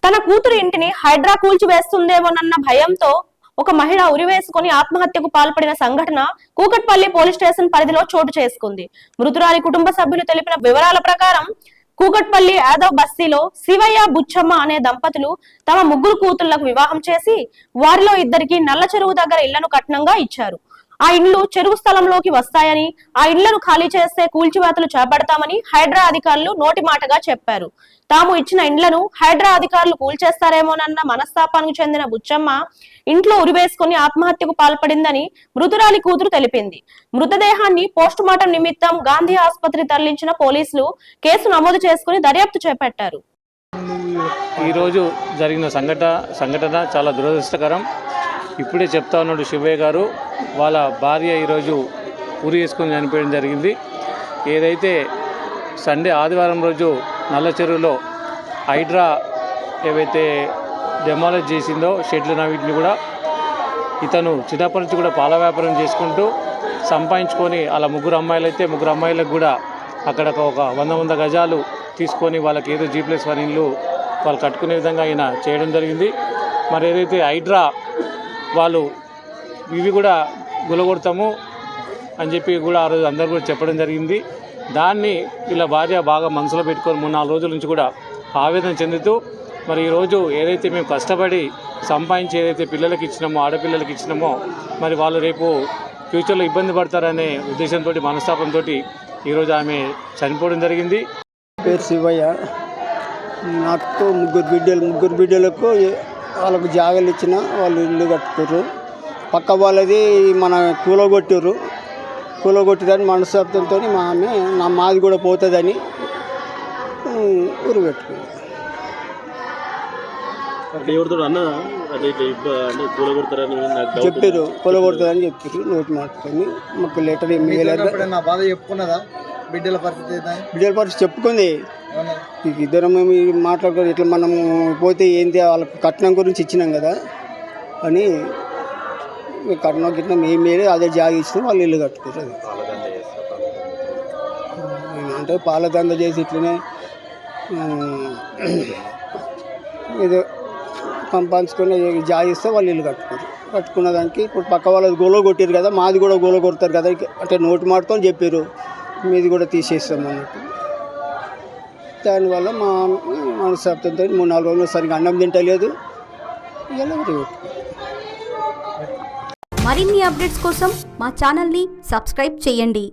తన కూతురు ఇంటిని హైడ్రా కూల్చివేస్తుందేమోనన్న భయంతో ఒక మహిళ ఉరివేసుకుని ఆత్మహత్యకు పాల్పడిన సంఘటన కూకట్పల్లి పోలీస్ స్టేషన్ పరిధిలో చోటు చేసుకుంది. మృతురాలి కుటుంబ సభ్యులు తెలిపిన వివరాల ప్రకారం కూకట్పల్లి యాదవ్ బస్తీలో శివయ్య బుచ్చమ్మ అనే దంపతులు తమ ముగ్గురు కూతుళ్లకు వివాహం చేసి వారిలో ఇద్దరికి నల్ల చెరువు దగ్గర ఇళ్లను కట్నంగా ఇచ్చారు. ఆ ఇండ్లు చెరువు స్థలంలోకి వస్తాయని, ఆ ఇళ్లను ఖాళీ చేస్తే కూల్చివేతలు చేపడతామని హైడ్రా అధికారులు నోటి మాటగా చెప్పారు. తాము ఇచ్చిన ఇండ్లను హైడ్రా అధికారులు కూల్చేస్తారేమోనన్న మనస్తాపానికి చెందిన బుచ్చమ్మ ఇంట్లో ఉరివేసుకుని ఆత్మహత్యకు పాల్పడిందని మృతురాలి కూతురు తెలిపింది. మృతదేహాన్ని పోస్టుమార్టం నిమిత్తం గాంధీ ఆసుపత్రి తరలించిన పోలీసులు కేసు నమోదు చేసుకుని దర్యాప్తు చేపట్టారు. ఈ రోజు జరిగిన సంఘటన చాలా దురదృష్టకరం. ఇప్పుడే చెప్తా ఉన్నాడు శివయ్య గారు, వాళ్ళ భార్య ఈరోజు ఉరి వేసుకొని చనిపోయడం జరిగింది. ఏదైతే ఆదివారం రోజు నల్ల చెరువులో హైడ్రా ఏవైతే డెమాలిష్ చేసిందో షెడ్లను వీటిని కూడా ఇతను చిన్నప్పటి నుంచి కూడా పాల వ్యాపారం చేసుకుంటూ సంపాదించుకొని అలా ముగ్గురు అమ్మాయిలకు కూడా అక్కడ ఒక 100 గజాలు తీసుకొని వాళ్ళకి ఏదో G+1 ఇల్లు వాళ్ళు కట్టుకునే విధంగా ఆయన చేయడం జరిగింది. మరి ఏదైతే హైడ్రా వాళ్ళు ఇవి కూడా గులగొడతాము అని చెప్పి కూడా ఆ రోజు అందరూ కూడా చెప్పడం జరిగింది. దాన్ని వీళ్ళ భార్య బాగా మనసులో పెట్టుకొని 3-4 రోజుల నుంచి కూడా ఆవేదన చెందుతూ మరి ఈరోజు ఏదైతే మేము కష్టపడి సంపాదించి ఏదైతే పిల్లలకి ఇచ్చినామో, ఆడపిల్లలకి ఇచ్చినామో, మరి వాళ్ళు రేపు ఫ్యూచర్లో ఇబ్బంది పడతారనే ఉద్దేశంతో, మనస్తాపంతో ఈరోజు ఆమె చనిపోవడం జరిగింది. పేరు శివయ్య. నాకు ముగ్గురు బిడ్డలకు వాళ్ళకు జాగాలు ఇచ్చిన వాళ్ళు ఇల్లు కట్టుకుర్రు. పక్క వాళ్ళది మన కూలగొట్టిరని మనస్తాపంతో మాది కూడా పోతుందని ఊరు పెట్టుకుంది. చెప్పారు కూలగొడతారని చెప్పారు. నోటి మాట్లాడుతుంది. మాకు లెటర్ బాధ చెప్పుకున్నదా? బిడ్డల పరిస్థితి చెప్పుకుంది. ఇద్దరం మేము మాట్లాడుకోవాలి, ఇట్లా మనం పోతే ఏంటి, వాళ్ళకి కట్నం గురించి ఇచ్చినాం కదా అని కట్నం మేమే అదే జాగా ఇచ్చినాం, వాళ్ళు ఇల్లు కట్టుకుంటారు. అంటే పాలదంద చేసి ఇట్లనే ఏదో పంపించుకొని జాగిస్తే వాళ్ళు ఇల్లు కట్టుకున్న దానికి ఇప్పుడు పక్క వాళ్ళది గోలో కొట్టారు కదా, మాది కూడా గోలో కొడతారు కదా అంటే నోటి మాటతో చెప్పారు, మీది కూడా తీసేస్తాం అన్నట్టు. దానివల్ల మా మనస్తాపంతో 3-4 రోజులు సరిగ్గా అన్నం తింటలేదు. మరిన్ని అప్డేట్స్ కోసం మా ఛానల్ని సబ్స్క్రైబ్ చేయండి.